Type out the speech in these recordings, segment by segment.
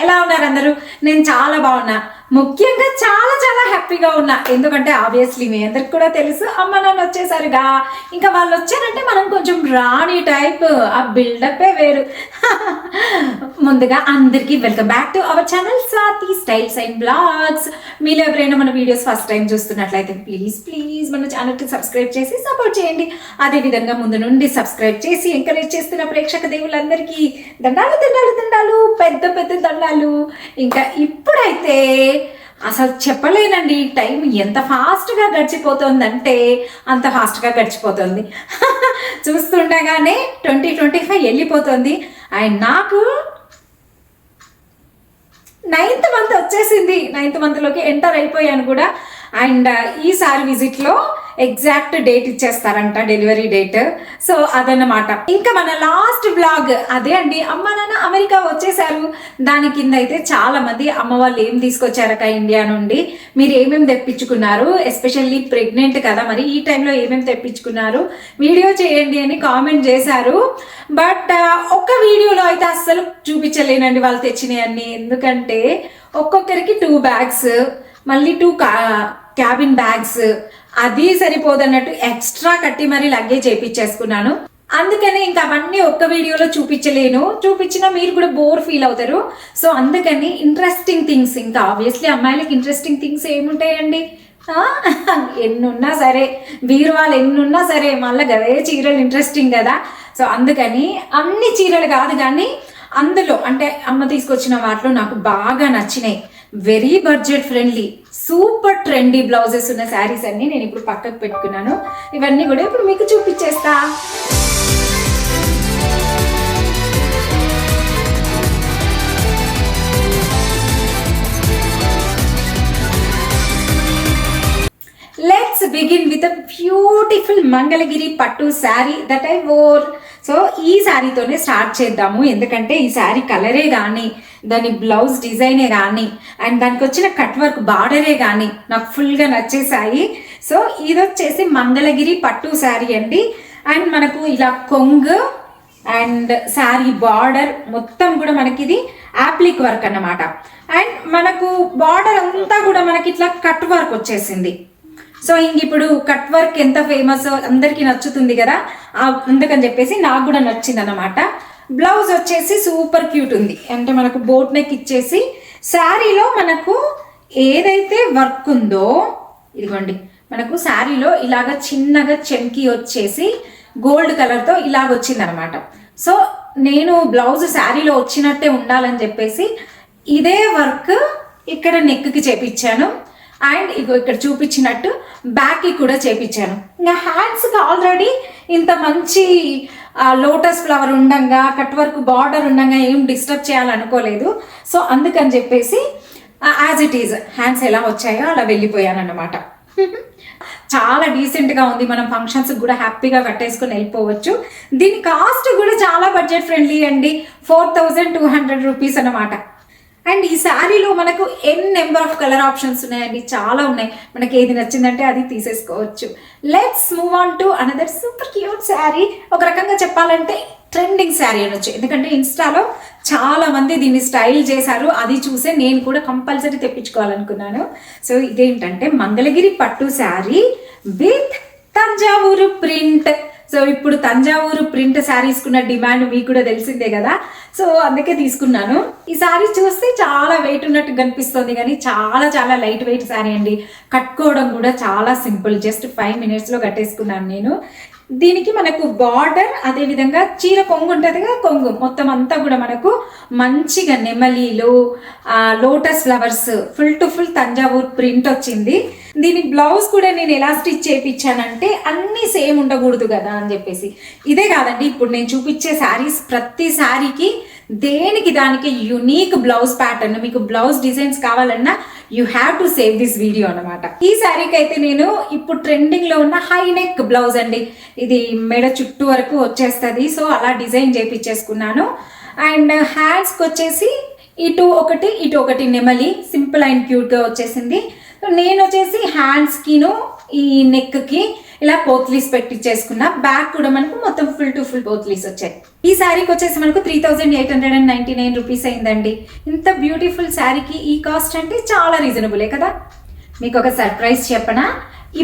ఎలా ఉన్నారు అందరూ? నేను చాలా బాగున్నా, ముఖ్యంగా చాలా చాలా హ్యాపీగా ఉన్నా. ఎందుకంటే ఆబ్వియస్లీ మీ అందరికి కూడా తెలుసు, అమ్మ నాన్న వచ్చేసరిగా ఇంకా వాళ్ళు వచ్చారంటే మనం కొంచెం రాణి టైప్, ఆ బిల్డప్పే వేరు. ముందుగా అందరికీ welcome back to our channel Swathi styles and blogs. మీరు ఎవరైనా మన వీడియోస్ ఫస్ట్ టైం చూస్తున్నట్లయితే ప్లీజ్ ప్లీజ్ మన ఛానల్కి సబ్స్క్రైబ్ చేసి సపోర్ట్ చేయండి. అదేవిధంగా ముందు నుండి సబ్స్క్రైబ్ చేసి ఎంకరేజ్ చేస్తున్న ప్రేక్షక దేవులందరికీ దండాలు దండాలు దండాలు, పెద్ద పెద్ద దండాలు. ఇంకా ఇప్పుడైతే అసలు చెప్పలేనండి, టైం ఎంత ఫాస్ట్గా గడిచిపోతుందంటే అంత ఫాస్ట్గా గడిచిపోతుంది. చూస్తుండగానే 2025 వెళ్ళిపోతుంది. అండ్ నాకు 9th మంత్ వచ్చేసింది. 9th మంత్లోకి ఎంటర్ అయిపోయాను కూడా. అండ్ ఈసారి విజిట్లో ఎగ్జాక్ట్ డేట్ ఇచ్చేస్తారంట, డెలివరీ డేట్. సో అదన్నమాట. ఇంకా మన లాస్ట్ బ్లాగ్ అదే అండి, అమ్మ నాన్న అమెరికా వచ్చేసారు. దాని కింద అయితే చాలా మంది అమ్మ వాళ్ళు ఏం తీసుకొచ్చారక ఇండియా నుండి, మీరు ఏమేమి తెప్పించుకున్నారు, ఎస్పెషల్లీ ప్రెగ్నెంట్ కదా, మరి ఈ టైంలో ఏమేమి తెప్పించుకున్నారు వీడియో చేయండి అని కామెంట్ చేశారు. బట్ ఒక్క వీడియోలో అయితే అస్సలు చూపించలేనండి వాళ్ళు తెచ్చినవన్నీ. ఎందుకంటే ఒక్కొక్కరికి 2 బ్యాగ్స్, మళ్ళీ 2 క్యాబిన్ బ్యాగ్స్, అది సరిపోదన్నట్టు ఎక్స్ట్రా కట్టి మరీ లగేజ్ చేయించేసుకున్నాను. అందుకని ఇంకా అవన్నీ ఒక్క వీడియోలో చూపించలేను, చూపించినా మీరు కూడా బోర్ ఫీల్ అవుతారు. సో అందుకని ఇంట్రెస్టింగ్ థింగ్స్, ఇంకా ఆబ్వియస్లీ అమ్మాయిలకి ఇంట్రెస్టింగ్ థింగ్స్ ఏముంటాయండి, ఎన్నున్నా సరే, బీరువాళ్ళు ఎన్నున్నా సరే, మళ్ళీ గవే చీరలు ఇంట్రెస్టింగ్ కదా. సో అందుకని అన్ని చీరలు కాదు కానీ అందులో అంటే అమ్మ తీసుకొచ్చిన వాటిలో నాకు బాగా నచ్చినాయి, very budget friendly, super trendy blouses ఉన్న శారీస్ అన్ని నేను ఇప్పుడు పక్కకు పెట్టుకున్నాను. ఇవన్నీ కూడా ఇప్పుడు మీకు చూపించేస్తా. Let's begin with a beautiful Mangalagiri pattu sari that I wore. So ఈ శారీతోనే స్టార్ట్ చేద్దాము. ఎందుకంటే ఈ శారీ కలరే కానీ, దాని బ్లౌజ్ డిజైనే కానీ, అండ్ దానికి వచ్చిన కట్ వర్క్ బార్డరే కానీ నాకు ఫుల్గా నచ్చేసాయి. సో ఇది వచ్చేసి మంగళగిరి పట్టు శారీ అండి. అండ్ మనకు ఇలా కొంగు అండ్ శారీ బార్డర్ మొత్తం కూడా మనకి ఇది యాప్లిక్ వర్క్ అన్నమాట. అండ్ మనకు బార్డర్ అంతా కూడా మనకి ఇట్లా కట్ వర్క్ వచ్చేసింది. సో ఇంక ఇప్పుడు కట్ వర్క్ ఎంత ఫేమస్, అందరికీ నచ్చుతుంది కదా, అందుకని చెప్పేసి నాకు కూడా నచ్చింది అన్నమాట. బ్లౌజ్ వచ్చేసి సూపర్ క్యూట్ ఉంది. అంటే మనకు బోట్ నెక్ ఇచ్చేసి శారీలో మనకు ఏదైతే వర్క్ ఉందో, ఇదిగోండి మనకు శారీలో ఇలాగ చిన్నగా చెంకి వచ్చేసి గోల్డ్ కలర్తో ఇలాగ వచ్చింది అనమాట. సో నేను బ్లౌజ్ శారీలో వచ్చినట్టే ఉండాలని చెప్పేసి ఇదే వర్క్ ఇక్కడ నెక్కి చేపించాను. అండ్ ఇగో ఇక్కడ చూపించినట్టు బ్యాక్కి కూడా చేపించాను. ఇంకా హ్యాండ్స్కి ఆల్రెడీ ఇంత మంచి లోటస్ ఫ్లవర్ ఉండంగా, కట్ వర్క్ బార్డర్ ఉండంగా ఏం డిస్టర్బ్ చేయాలనుకోలేదు. సో అందుకని చెప్పేసి యాజ్ ఇట్ ఈజ్ హ్యాండ్స్ ఎలా వచ్చాయో అలా వెళ్ళిపోయాను అన్నమాట. చాలా డీసెంట్గా ఉంది, మనం ఫంక్షన్స్కి కూడా హ్యాపీగా కట్టేసుకొని వెళ్ళిపోవచ్చు. దీని కాస్ట్ కూడా చాలా బడ్జెట్ ఫ్రెండ్లీ అండి, 4200 రూపీస్ అన్నమాట. అండ్ ఈ శారీలో మనకు నెంబర్ ఆఫ్ కలర్ ఆప్షన్స్ ఉన్నాయండి, చాలా ఉన్నాయి. మనకి ఏది నచ్చిందంటే అది తీసేసుకోవచ్చు. Let's move on to another super cute sari. ఒక రకంగా చెప్పాలంటే ట్రెండింగ్ శారీ అనొచ్చు, ఎందుకంటే ఇన్స్టాలో చాలా మంది దీన్ని స్టైల్ చేశారు. అది చూసే నేను కూడా కంపల్సరీ తెప్పించుకోవాలనుకున్నాను. సో ఇదేంటంటే Mangalagiri pattu sari with Thanjavur print. So ఇప్పుడు తంజావూరు ప్రింట్ శారీస్ కున్న డిమాండ్ మీకు కూడా తెలిసిందే కదా. సో అందుకే తీసుకున్నాను. ఈ శారీ చూస్తే చాలా వెయిట్ ఉన్నట్టు కనిపిస్తుంది కానీ చాలా చాలా లైట్ వెయిట్ శారీ అండి. కట్టుకోవడం కూడా చాలా సింపుల్, జస్ట్ 5 minutesలో కట్టేసుకున్నాను నేను. దీనికి మనకు బార్డర్, అదేవిధంగా చీర కొంగు ఉంటుంది కదా, కొంగు మొత్తం అంతా కూడా మనకు మంచిగా నెమలీలు, lotus flowers, full to full Thanjavur print వచ్చింది. దీని బ్లౌజ్ కూడా నేను ఎలా స్టిచ్ చేయించానంటే అన్నీ సేమ్ ఉండకూడదు కదా అని చెప్పేసి. ఇదే కాదండి, ఇప్పుడు నేను చూపించే శారీస్ ప్రతి శారీకి దేనికి దానికి యునీక్ బ్లౌజ్ ప్యాటర్న్. మీకు బ్లౌజ్ డిజైన్స్ కావాలన్నా you have to save this video అనమాట. ఈ శారీకి అయితే నేను ఇప్పుడు ట్రెండింగ్ లో ఉన్న హై నెక్ బ్లౌజ్ అండి, ఇది మెడ చుట్టూ వరకు వచ్చేస్తుంది. సో అలా డిజైన్ చేయించేసుకున్నాను. అండ్ హ్యాండ్స్కి వచ్చేసి ఇటు ఒకటి నెమలి, సింపుల్ అండ్ క్యూట్గా వచ్చేసింది. నేను వచ్చేసి హ్యాండ్స్కిను ఈ నెక్కి ఇలా పోత్లీస్ పెట్టించేసుకున్నా. బ్యాక్ కూడా మనకు మొత్తం ఫుల్ టు ఫుల్ పోత్లీస్ వచ్చాయి. ఈ శారీకి వచ్చేసి మనకు 3899 రూపీస్ అయిందండి. ఇంత బ్యూటిఫుల్ శారీకి ఈ కాస్ట్ అంటే చాలా రీజనబులే కదా. మీకు ఒక సర్ప్రైజ్ చెప్పనా,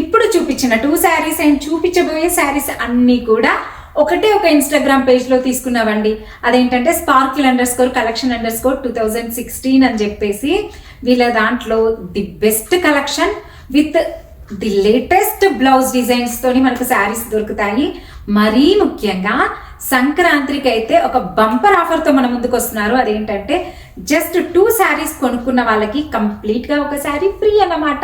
ఇప్పుడు చూపించిన 2 శారీస్ అండ్ చూపించబోయే శారీస్ అన్నీ కూడా ఒకటే ఒక ఇన్స్టాగ్రామ్ పేజ్లో తీసుకున్నావండి. అదేంటంటే sparkle_collection_2016 అని చెప్పేసి వీళ్ళ దాంట్లో the best collection with the latest blouse designs తోని మనకు శారీస్ దొరుకుతాయి. మరీ ముఖ్యంగా సంక్రాంతికి అయితే ఒక బంపర్ ఆఫర్తో మన ముందుకు వస్తున్నారు. అదేంటంటే జస్ట్ 2 శారీస్ కొనుక్కున్న వాళ్ళకి కంప్లీట్గా ఒక శారీ ఫ్రీ అన్నమాట.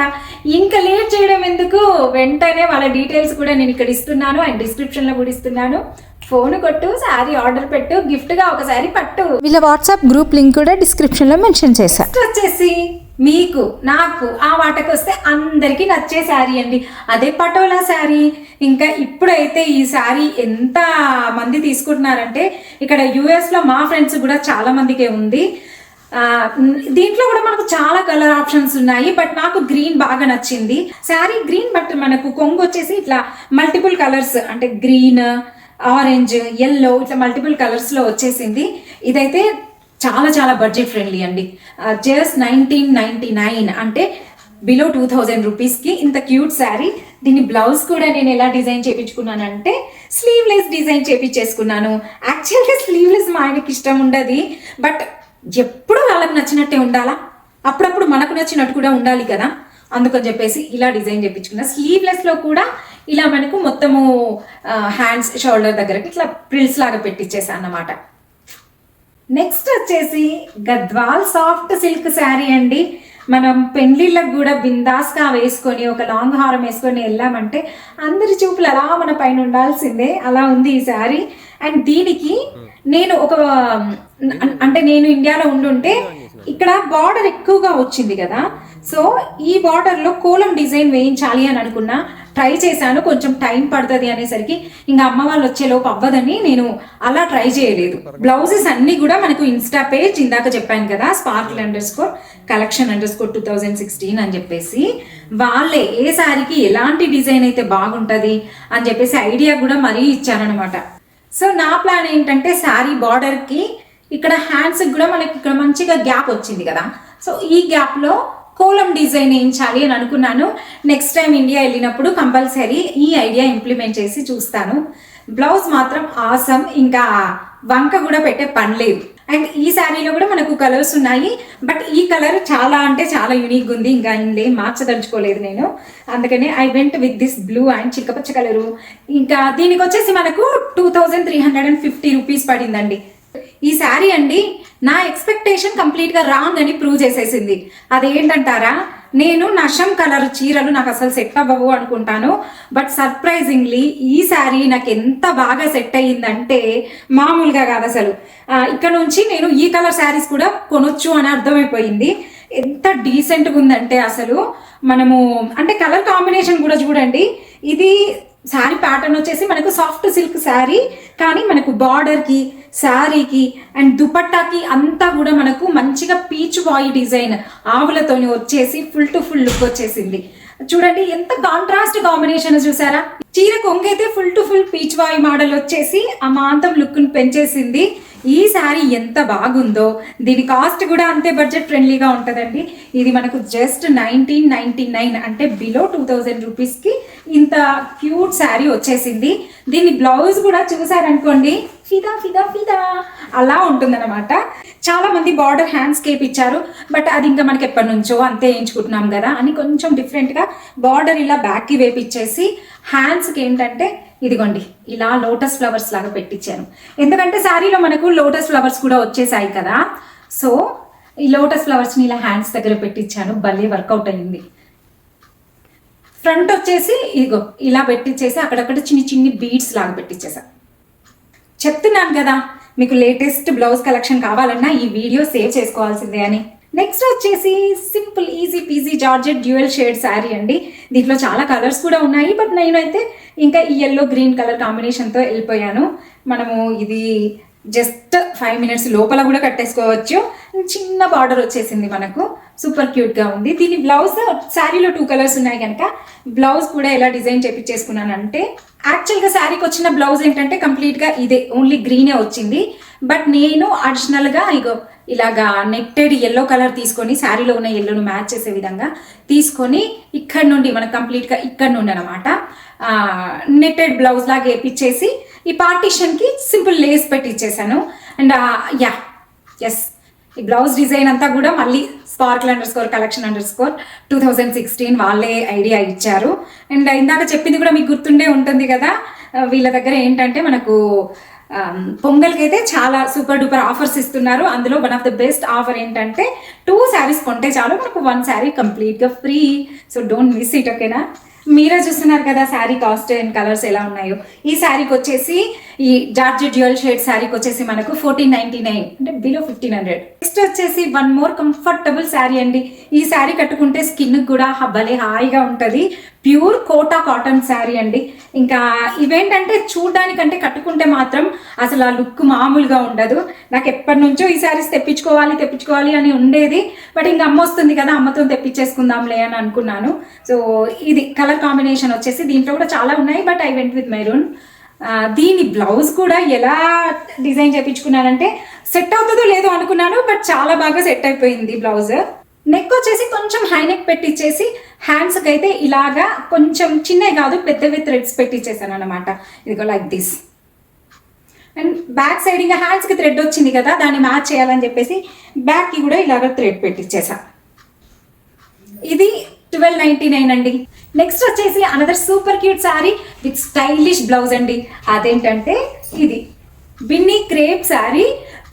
ఇంకా లేట్ చేయడం ఎందుకు, వెంటనే వాళ్ళ డీటెయిల్స్ కూడా నేను ఇక్కడ ఇస్తున్నాను అండ్ డిస్క్రిప్షన్లో కూడా ఇస్తున్నాను. ఫోన్ కొట్టు, శారీ ఆర్డర్ పెట్టు, గిఫ్ట్గా ఒక శారీ పట్టు. వీళ్ళ వాట్సాప్ గ్రూప్ లింక్ కూడా డిస్క్రిప్షన్లో మెన్షన్ చేశాను. వచ్చేసి మీకు నాకు ఆ వాటకు వస్తే అందరికీ నచ్చే శారీ అండి, అదే పటోలా శారీ. ఇంకా ఇప్పుడైతే ఈ శారీ ఎంత మంది తీసుకుంటున్నారంటే ఇక్కడ యూఎస్లో మా ఫ్రెండ్స్ కూడా చాలా మందికే ఉంది. దీంట్లో కూడా మనకు చాలా కలర్ ఆప్షన్స్ ఉన్నాయి, బట్ నాకు గ్రీన్ బాగా నచ్చింది. శారీ గ్రీన్, బట్ మనకు కొంగు వచ్చేసి ఇట్లా మల్టిపుల్ కలర్స్ అంటే గ్రీన్, ఆరెంజ్, ఎల్లో ఇట్లా మల్టిపుల్ కలర్స్లో వచ్చేసింది. ఇదైతే చాలా చాలా బడ్జెట్ ఫ్రెండ్లీ అండి. జస్ట్ 1999 అంటే బిలో 2000 రూపీస్కి ఇంత క్యూట్ శారీ. దీని బ్లౌజ్ కూడా నేను ఎలా డిజైన్ చేయించుకున్నానంటే స్లీవ్లెస్ డిజైన్ చేయించేసుకున్నాను. యాక్చువల్గా స్లీవ్లెస్ మా ఆయనకి ఇష్టం ఉండదు, బట్ ఎప్పుడు వాళ్ళకి నచ్చినట్టే ఉండాలా, అప్పుడప్పుడు మనకు నచ్చినట్టు కూడా ఉండాలి కదా, అందుకని చెప్పేసి ఇలా డిజైన్ చేయించుకున్నా. స్లీవ్లెస్లో కూడా ఇలా మనకు మొత్తము హ్యాండ్స్ షోల్డర్ దగ్గరకి ఇట్లా ప్రిల్స్ లాగా పెట్టించేసాను అన్నమాట. నెక్స్ట్ వచ్చేసి గద్వాల్ సాఫ్ట్ సిల్క్ శారీ అండి. మనం పెళ్లిళ్ళకు కూడా బిందాస్గా వేసుకొని ఒక లాంగ్ హారం వేసుకొని వెళ్ళామంటే అందరి చూపులు అలా మన పైన ఉండాల్సిందే, అలా ఉంది ఈ శారీ. అండ్ దీనికి నేను నేను ఇండియాలో ఉండుంటే ఇక్కడ బార్డర్ ఎక్కువగా వచ్చింది కదా, సో ఈ బార్డర్లో కోలం డిజైన్ వేయించాలి అని అనుకున్నా, ట్రై చేశాను. కొంచెం టైం పడుతుంది అనేసరికి ఇంకా అమ్మ వాళ్ళు వచ్చేలోపు అవ్వదని నేను అలా ట్రై చేయలేదు. బ్లౌజెస్ అన్నీ కూడా మనకు ఇన్స్టా పేజ్ ఇందాక చెప్పాను కదా, sparkle_collection_2016 అని చెప్పేసి వాళ్ళే ఏ శారీకి ఎలాంటి డిజైన్ అయితే బాగుంటుంది అని చెప్పేసి ఐడియా కూడా మరీ ఇచ్చారనమాట. సో నా ప్లాన్ ఏంటంటే శారీ బార్డర్కి ఇక్కడ హ్యాండ్స్కి కూడా మనకి ఇక్కడ మంచిగా గ్యాప్ వచ్చింది కదా, సో ఈ గ్యాప్లో కోలం డిజైన్ వేయించాలి అని అనుకున్నాను. నెక్స్ట్ టైం ఇండియా వెళ్ళినప్పుడు కంపల్సరీ ఈ ఐడియా ఇంప్లిమెంట్ చేసి చూస్తాను. బ్లౌజ్ మాత్రం ఆసమ్, ఇంకా వంక కూడా పెట్టే పని లేదు. అండ్ ఈ శారీలో కూడా మనకు కలర్స్ ఉన్నాయి, బట్ ఈ కలర్ చాలా అంటే చాలా యూనిక్గా ఉంది, ఇంకా ఇందులో మార్చదలుచుకోలేదు నేను, అందుకనే I went with this blue and చిలకపచ్చ కలరు. ఇంకా దీనికి వచ్చేసి మనకు 2350 రూపీస్ పడిందండి. ఈ శారీ అండి నా ఎక్స్పెక్టేషన్ కంప్లీట్గా రాంగ్ అని ప్రూవ్ చేసేసింది. అదేంటంటారా, నేను నషం కలర్ చీరలు నాకు అసలు సెట్ అవ్వవు అనుకుంటాను, బట్ సర్ప్రైజింగ్లీ ఈ శారీ నాకు ఎంత బాగా సెట్ అయ్యిందంటే మామూలుగా కాదు అసలు. ఇక్కడ నుంచి నేను ఈ కలర్ శారీస్ కూడా కొనొచ్చు అని అర్థమైపోయింది. ఎంత డీసెంట్గా ఉందంటే అసలు మనము అంటే కలర్ కాంబినేషన్ కూడా చూడండి. ఇది శారీ ప్యాటర్న్ వచ్చేసి మనకు సాఫ్ట్ సిల్క్ శారీ, కానీ మనకు బార్డర్కి, శారీకి అండ్ దుపట్టాకి అంతా కూడా మనకు మంచిగా పీచ్ వాయి డిజైన్ ఆవులతోని వచ్చేసి ఫుల్ టు ఫుల్ లుక్ వచ్చేసింది. చూడండి ఎంత కాంట్రాస్ట్ కాంబినేషన్ చూసారా. చీర కొంగైతే ఫుల్ టు ఫుల్ పీచ్ వాయి మోడల్ వచ్చేసి అమాంతం లుక్ను పెంచేసింది. ఈ శారీ ఎంత బాగుందో, దీని కాస్ట్ కూడా అంతే బడ్జెట్ ఫ్రెండ్లీగా ఉంటుందండి. ఇది మనకు జస్ట్ 1999 అంటే బిలో 2000 రూపీస్కి ఇంత క్యూట్ శారీ వచ్చేసింది. దీని బ్లౌజ్ కూడా చూసారనుకోండి ఫిదా ఫిదా ఫిదా అలా ఉంటుందన్నమాట. చాలా మంది బార్డర్ హ్యాండ్స్ కేప్ ఇచ్చారు, బట్ అది ఇంకా మనకి ఎప్పటి నుంచో అంతే వేయించుకుంటున్నాం కదా అని కొంచెం డిఫరెంట్గా బార్డర్ ఇలా బ్యాక్కి వేపిచ్చేసి హ్యాండ్స్కి ఏంటంటే ఇదిగోండి ఇలా లోటస్ ఫ్లవర్స్ లాగా పెట్టించాను. ఎందుకంటే శారీలో మనకు లోటస్ ఫ్లవర్స్ కూడా వచ్చేసాయి కదా, సో ఈ లోటస్ ఫ్లవర్స్ని ఇలా హ్యాండ్స్ దగ్గర పెట్టించాను. భలే వర్కౌట్ అయ్యింది. ఫ్రంట్ వచ్చేసి ఇదిగో ఇలా పెట్టించేసి అక్కడక్కడ చిన్ని చిన్ని బీడ్స్ లాగా పెట్టించేసాను. చెప్తున్నాను కదా మీకు లేటెస్ట్ బ్లౌజ్ కలెక్షన్ కావాలన్నా ఈ వీడియో సేవ్ చేసుకోవాల్సిందే అని. నెక్స్ట్ వచ్చేసి simple easy PG georgette dual shade sari అండి. దీంట్లో చాలా కలర్స్ కూడా ఉన్నాయి, బట్ నేనైతే ఇంకా ఈ ఎల్లో గ్రీన్ కలర్ కాంబినేషన్తో వెళ్ళిపోయాను. మనము ఇది జస్ట్ 5 minutes లోపల కూడా కట్టేసుకోవచ్చు. చిన్న బార్డర్ వచ్చేసింది మనకు. సూపర్ క్యూట్గా ఉంది. దీని బ్లౌజ్ శారీలో 2 కలర్స్ ఉన్నాయి కనుక బ్లౌజ్ కూడా ఎలా డిజైన్ చేపించేసుకున్నాను అంటే, యాక్చువల్గా శారీకి వచ్చిన బ్లౌజ్ ఏంటంటే కంప్లీట్గా ఇదే, ఓన్లీ గ్రీనే వచ్చింది. బట్ నేను అడిషనల్గా ఇగో ఇలాగా నెట్టెడ్ ఎల్లో కలర్ తీసుకొని శారీలో ఉన్న ఎల్లోను మ్యాచ్ చేసే విధంగా తీసుకొని ఇక్కడ నుండి మనకు కంప్లీట్గా ఇక్కడ నుండి అనమాట నెట్టెడ్ బ్లౌజ్ లాగా వేపించేసి ఈ పార్టీషన్కి సింపుల్ లేస్ పెట్టి ఇచ్చేసాను. అండ్ ఎస్, ఈ బ్లౌజ్ డిజైన్ అంతా కూడా మళ్ళీ sparkle_collection_2016 వాళ్ళే ఐడియా ఇచ్చారు. అండ్ ఇందాక చెప్పింది కూడా మీకు గుర్తుండే ఉంటుంది కదా, వీళ్ళ దగ్గర ఏంటంటే మనకు పొంగల్కి అయితే చాలా సూపర్ డూపర్ ఆఫర్స్ ఇస్తున్నారు. అందులో one of the best offer ఏంటంటే 2 శారీస్ కొంటే చాలు మనకు 1 శారీ కంప్లీట్గా free. So don't miss it, ఓకేనా? మీరే చూస్తున్నారు కదా శారీ కాస్ట్ అండ్ కలర్స్ ఎలా ఉన్నాయో. ఈ శారీకి వచ్చేసి ఈ జార్జెట్ డ్యూయల్ షేడ్ శారీకి వచ్చేసి మనకు 1499, అంటే బిలో 1500. నెక్స్ట్ వచ్చేసి వన్ మోర్ కంఫర్టబుల్ శారీ అండి. ఈ శారీ కట్టుకుంటే స్కిన్ కూడా భలే హాయిగా ఉంటుంది. ప్యూర్ కోటా కాటన్ శారీ అండి. ఇంకా ఇవేంటంటే చూడడానికంటే కట్టుకుంటే మాత్రం అసలు ఆ లుక్ మామూలుగా ఉండదు. నాకు ఎప్పటి నుంచో ఈ శారీస్ తెప్పించుకోవాలి అని ఉండేది. బట్ ఇంకా అమ్మ వస్తుంది కదా, అమ్మతో తెప్పించేసుకుందాంలే అని అనుకున్నాను. సో ఇది కలర్ కాంబినేషన్ వచ్చేసి దీంట్లో కూడా చాలా ఉన్నాయి, but I went with maroon. దీని బ్లౌజ్ కూడా ఎలా డిజైన్ చేయించుకున్నానంటే సెట్ అవుతుందో లేదో అనుకున్నాను, బట్ చాలా బాగా సెట్ అయిపోయింది బ్లౌజ్. నెక్ వచ్చేసి కొంచెం హై నెక్ పెట్టించేసి హ్యాండ్స్కి అయితే ఇలాగా కొంచెం చిన్నవి కాదు పెద్దవి థ్రెడ్స్ పెట్టించేసాను అనమాట. ఇదిగో like this. And back side ఇంకా హ్యాండ్స్కి థ్రెడ్ వచ్చింది కదా, దాన్ని మ్యాచ్ చేయాలని చెప్పేసి బ్యాక్కి కూడా ఇలాగ థ్రెడ్ పెట్టించేసా. ఇది 1299 అండి. నెక్స్ట్ వచ్చేసి another super cute sari with stylish blouse అండి. అదేంటంటే ఇది Binny crepe sari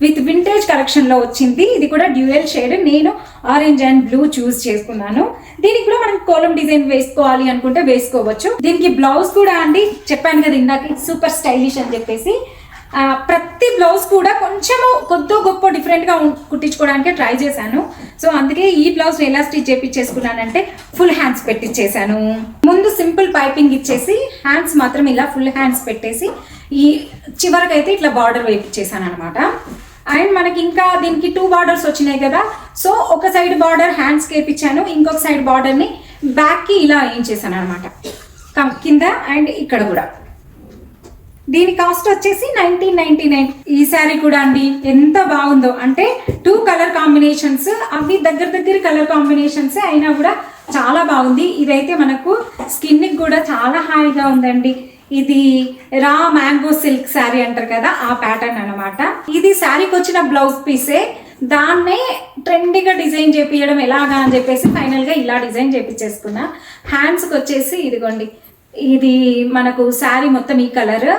with vintage కలెక్షన్లో వచ్చింది. ఇది కూడా డ్యూయల్ షేడ్, నేను ఆరెంజ్ అండ్ బ్లూ చూస్ చేసుకున్నాను. దీనికి కూడా మనం కోలం డిజైన్ వేసుకోవాలి అనుకుంటే వేసుకోవచ్చు. దీనికి బ్లౌజ్ కూడా అండి చెప్పాను కదా ఇందాక సూపర్ స్టైలిష్ అని చెప్పేసి, ప్రతి బ్లౌజ్ కూడా కొంచెము కొద్దో గొప్ప డిఫరెంట్గా కుట్టించుకోవడానికి ట్రై చేశాను. సో అందుకే ఈ బ్లౌజ్ ఎలా స్టిచ్ చేయించేసుకున్నానంటే ఫుల్ హ్యాండ్స్ పెట్టించేసాను. ముందు సింపుల్ పైపింగ్ ఇచ్చేసి హ్యాండ్స్ మాత్రం ఇలా ఫుల్ హ్యాండ్స్ పెట్టేసి ఈ చివరికైతే ఇట్లా బార్డర్ వేయించేసాను అనమాట. అండ్ మనకి ఇంకా దీనికి 2 బార్డర్స్ వచ్చినాయి కదా, సో ఒక సైడ్ బార్డర్ హ్యాండ్స్కి వేయించాను, ఇంకొక సైడ్ బార్డర్ని బ్యాక్కి ఇలా వేయించేసాను అనమాట కింద అండ్ ఇక్కడ కూడా. దీని కాస్ట్ వచ్చేసి 1999. ఈ శారీ కూడా అండి ఎంత బాగుందో, అంటే 2 కలర్ కాంబినేషన్స్, అవి దగ్గర కలర్ కాంబినేషన్స్ అయినా కూడా చాలా బాగుంది. ఇదైతే మనకు స్కిన్కి కూడా చాలా హాయిగా ఉందండి. ఇది రా మ్యాంగో సిల్క్ శారీ అంటారు కదా, ఆ ప్యాటర్న్ అనమాట. ఇది శారీకి వచ్చిన బ్లౌజ్ పీసే, దాన్నే ట్రెండీగా డిజైన్ చేపించడం ఎలాగా అని చెప్పేసి ఫైనల్గా ఇలా డిజైన్ చేపించేసుకున్నా. హ్యాండ్స్కి వచ్చేసి ఇదిగోండి, ఇది మనకు శారీ మొత్తం ఈ కలర్,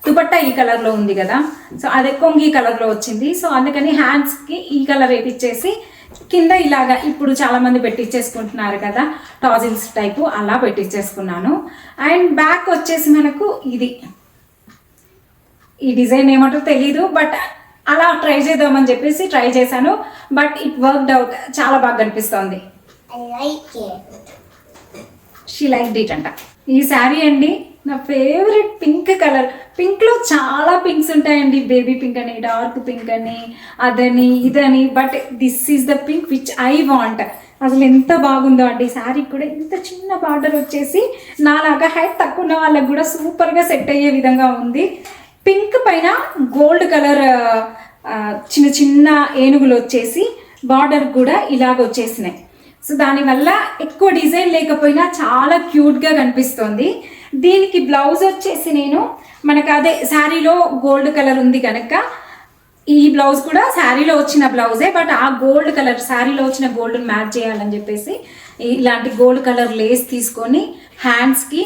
దుపట్టా ఈ కలర్లో ఉంది కదా, సో అదే కొంగి కలర్లో వచ్చింది. సో అందుకని హ్యాండ్స్కి ఈ కలర్ వేపించేసి కింద ఇలాగా ఇప్పుడు చాలా మంది పెట్టించేసుకుంటున్నారు కదా టాజిల్స్ టైపు, అలా పెట్టించేసుకున్నాను. అండ్ బ్యాక్ వచ్చేసి మనకు ఇది, ఈ డిజైన్ ఏమంటో తెలీదు, బట్ అలా ట్రై చేద్దామని చెప్పేసి ట్రై చేశాను. బట్ ఇట్ వర్క్డ్ అవుట్, చాలా బాగా కనిపిస్తోంది. షీ లైక్ ఇట్ అంట. ఈ శారీ అండి నా ఫేవరెట్ పింక్ కలర్. పింక్లో చాలా పింక్స్ ఉంటాయండి, బేబీ పింక్ అని, డార్క్ పింక్ అని, అదని ఇదని, but this is the pink which I want. అసలు ఎంత బాగుందో అండి. శారీ కూడా ఇంత చిన్న బార్డర్ వచ్చేసి నాలాగా హైట్ తక్కువ ఉన్న వాళ్ళకి కూడా సూపర్గా సెట్ అయ్యే విధంగా ఉంది. పింక్ పైన గోల్డ్ కలర్ చిన్న చిన్న ఏనుగులు వచ్చేసి బార్డర్ కూడా ఇలాగ వచ్చేసినాయి. సో దానివల్ల ఎక్కువ డిజైన్ లేకపోయినా చాలా క్యూట్గా కనిపిస్తుంది. దీనికి బ్లౌజ్ వచ్చేసి నేను మనకు అదే శారీలో గోల్డ్ కలర్ ఉంది కనుక ఈ బ్లౌజ్ కూడా శారీలో వచ్చిన బ్లౌజే, బట్ ఆ గోల్డ్ కలర్ శారీలో వచ్చిన గోల్డ్ని మ్యాచ్ చేయాలని చెప్పేసి ఇలాంటి గోల్డ్ కలర్ లేస్ తీసుకొని హ్యాండ్స్కి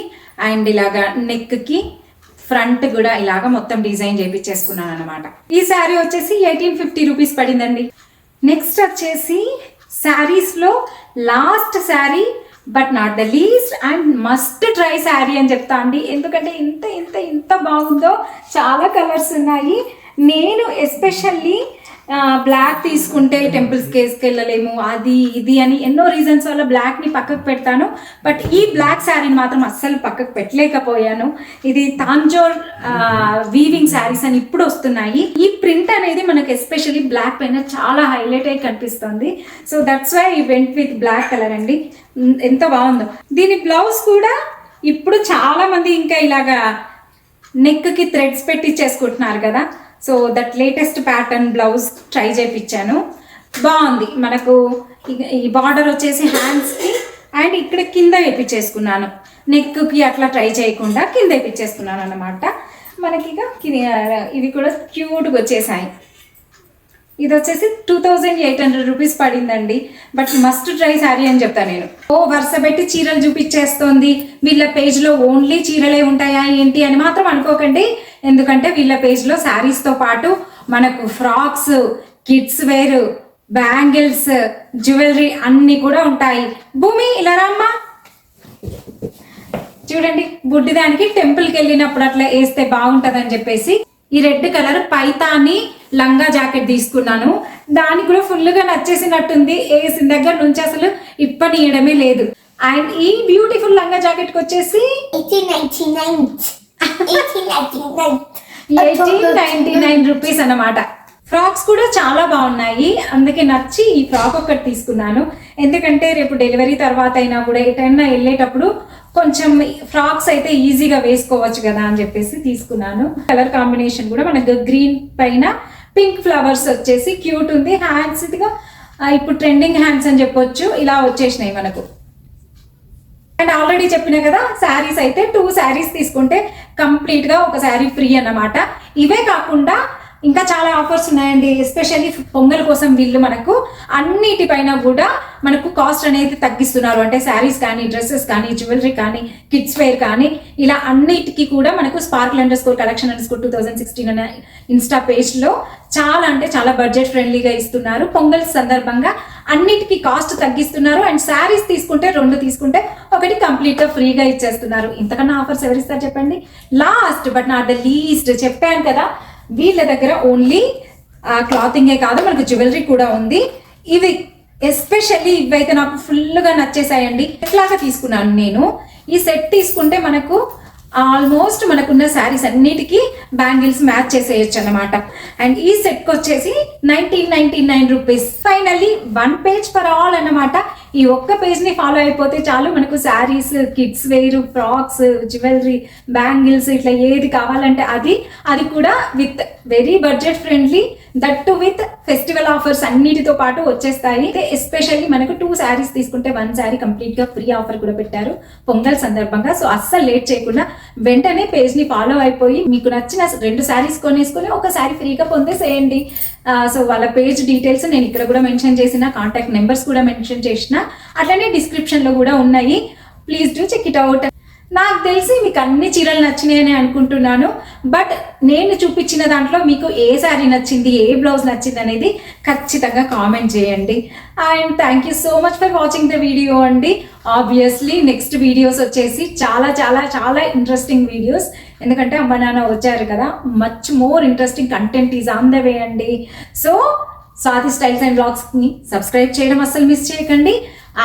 అండ్ ఇలాగా నెక్కి ఫ్రంట్ కూడా ఇలాగా మొత్తం డిజైన్ చేయించేసుకున్నాను అనమాట. ఈ శారీ వచ్చేసి 1850 రూపీస్ పడిందండి. నెక్స్ట్ వచ్చేసి శారీస్లో last sari but not the least and must try sari అని చెప్తా అండి. ఎందుకంటే ఇంత బాగుందో, చాలా కలర్స్ ఉన్నాయి. నేను ఎస్పెషల్లీ బ్లాక్ తీసుకుంటే టెంపుల్స్కి వేసుకెళ్ళలేము, అది ఇది అని ఎన్నో రీజన్స్ వల్ల బ్లాక్ని పక్కకు పెడతాను. బట్ ఈ బ్లాక్ శారీని మాత్రం అస్సలు పక్కకు పెట్టలేకపోయాను. ఇది తాంజోర్ వీవింగ్ శారీస్ అని ఇప్పుడు వస్తున్నాయి. ఈ ప్రింట్ అనేది మనకు ఎస్పెషల్లీ బ్లాక్ పైన చాలా హైలైట్ అయి కనిపిస్తుంది. సో దట్స్ వై ఈ వెంట్ విత్ బ్లాక్ కలర్ అండి. ఎంత బాగుందో. దీని బ్లౌజ్ కూడా ఇప్పుడు చాలా మంది ఇంకా ఇలాగా నెక్కి థ్రెడ్స్ పెట్టి చేసుకుంటున్నారు కదా. So that latest pattern blouse try చేయించాను. బాగుంది. మనకు ఈ బార్డర్ వచ్చేసి హ్యాండ్స్కి అండ్ ఇక్కడ కింద వేయించేసుకున్నాను. నెక్కి అట్లా ట్రై చేయకుండా కింద వేయించేసుకున్నాను అన్నమాట. మనకి ఇక ఇవి కూడా క్యూట్గా వచ్చేసాయి. ఇది వచ్చేసి 2800 రూపీస్ పడిందండి. బట్ మస్ట్ ట్రై శారీ అని చెప్తాను నేను. వరుస పెట్టి చీరలు చూపించేస్తోంది, వీళ్ళ పేజ్లో ఓన్లీ చీరలే ఉంటాయా ఏంటి అని మాత్రం అనుకోకండి. ఎందుకంటే వీళ్ళ పేజ్లో శారీస్తో పాటు మనకు frocks, kids wear, bangles, jewellery అన్నీ కూడా ఉంటాయి. భూమి ఇలా రామ్మా. చూడండి, బుడ్డిదానికి టెంపుల్కి వెళ్ళినప్పుడు అట్లా వేస్తే బాగుంటుందని చెప్పేసి ఈ రెడ్ కలర్ పైతాని లంగా జాకెట్ తీసుకున్నాను. దానికి కూడా ఫుల్గా నచ్చేసినట్టుంది. వేసిన దగ్గర నుంచి అసలు ఇప్పనీయడమే లేదు. అండ్ ఈ బ్యూటిఫుల్ లంగా జాకెట్కి వచ్చేసి 1899 రూపీస్ అన్నమాట. ఫ్రాక్స్ కూడా చాలా బాగున్నాయి, అందుకే నచ్చి ఈ ఫ్రాక్ ఒకటి తీసుకున్నాను. ఎందుకంటే రేపు డెలివరీ తర్వాత అయినా కూడా ఎటైనా వెళ్ళేటప్పుడు కొంచెం ఫ్రాక్స్ అయితే ఈజీగా వేసుకోవచ్చు కదా అని చెప్పేసి తీసుకున్నాను. కలర్ కాంబినేషన్ కూడా మనకు గ్రీన్ పైన పింక్ ఫ్లవర్స్ వచ్చేసి క్యూట్ ఉంది. హ్యాండ్స్ ఇదిగా ఇప్పుడు ట్రెండింగ్ హ్యాండ్స్ అని చెప్పొచ్చు, ఇలా వచ్చేసినాయి మనకు. అండ్ ఆల్రెడీ చెప్పిన కదా, శారీస్ అయితే 2 శారీస్ తీసుకుంటే కంప్లీట్గా ఒక శారీ ఫ్రీ అన్నమాట. ఇవే కాకుండా ఇంకా చాలా ఆఫర్స్ ఉన్నాయండి. ఎస్పెషల్లీ పొంగల్ కోసం వీళ్ళు మనకు అన్నిటిపైన కూడా మనకు కాస్ట్ అనేది తగ్గిస్తున్నారు. అంటే శారీస్ కానీ, డ్రెస్సెస్ కానీ, జ్యువెలరీ కానీ, కిడ్స్ వేర్ కానీ, ఇలా అన్నిటికీ కూడా మనకు sparkle_collection_2016 అనే ఇన్స్టా పేజ్లో చాలా అంటే చాలా బడ్జెట్ ఫ్రెండ్లీగా ఇస్తున్నారు. పొంగల్ సందర్భంగా అన్నిటికీ కాస్ట్ తగ్గిస్తున్నారు. అండ్ శారీస్ తీసుకుంటే 2 తీసుకుంటే ఒకటి కంప్లీట్గా ఫ్రీగా ఇచ్చేస్తున్నారు. ఇంతకన్నా ఆఫర్స్ ఎవరిస్తారు చెప్పండి. Last but not the least చెప్పాను కదా, వీళ్ళ దగ్గర ఓన్లీ క్లాతింగే కాదు, మనకు జ్యువెలరీ కూడా ఉంది. ఇవి ఎస్పెషల్లీ ఇవైతే నాకు ఫుల్గా నచ్చేసాయండి. ఎట్లాగా తీసుకున్నాను నేను. ఈ సెట్ తీసుకుంటే మనకు ఆల్మోస్ట్ మనకున్న శారీస్ అన్నిటికీ బ్యాంగిల్స్ మ్యాచ్ చేసేయచ్చు అనమాట. అండ్ ఈ సెట్కి వచ్చేసి 1999 rupees. Finally 1 page for all అన్నమాట. ఈ ఒక్క పేజ్ని ఫాలో అయిపోతే చాలు, మనకు saris, kids wear, frocks, jewellery, bangles ఇట్లా ఏది కావాలంటే అది కూడా with very budget friendly, that too with festival offers అన్నిటితో పాటు వచ్చేస్తాయి. ఎస్పెషల్లీ మనకు 2 శారీస్ తీసుకుంటే 1 శారీ కంప్లీట్గా ఫ్రీ ఆఫర్ కూడా పెట్టారు పొంగల్ సందర్భంగా. సో అస్సలు లేట్ చేయకుండా వెంటనే పేజ్ని ఫాలో అయిపోయి మీకు నచ్చిన 2 శారీస్ కొనేసుకొని 1 శారీ ఫ్రీగా పొందేసేయండి. సో వాళ్ళ పేజ్ డీటెయిల్స్ నేను ఇక్కడ కూడా మెన్షన్ చేసిన, కాంటాక్ట్ నెంబర్స్ కూడా మెన్షన్ చేసిన, అట్లనే డిస్క్రిప్షన్లో కూడా ఉన్నాయి. Please do check it out. నాకు తెలిసి మీకు అన్ని చీరలు నచ్చినాయని అనుకుంటున్నాను. బట్ నేను చూపించిన దాంట్లో మీకు ఏ శారీ నచ్చింది, ఏ బ్లౌజ్ నచ్చింది అనేది ఖచ్చితంగా కామెంట్ చేయండి. And thank you so much for watching the video అండి. ఆబ్వియస్లీ నెక్స్ట్ వీడియోస్ వచ్చేసి చాలా చాలా చాలా ఇంట్రెస్టింగ్ వీడియోస్, ఎందుకంటే అమ్మ నాన్న వచ్చారు కదా, much more interesting content is on the way అండి. సో స్వాతి స్టైల్స్ అండ్ బ్లాగ్స్ని సబ్స్క్రైబ్ చేయడం అస్సలు మిస్ చేయకండి.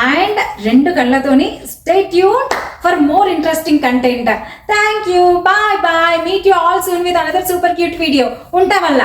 అండ్ 2 కళ్ళతోని stay tuned for more interesting content. Thank you. Bye bye. Meet you all soon with another super cute video. ఉంటా వల్ల.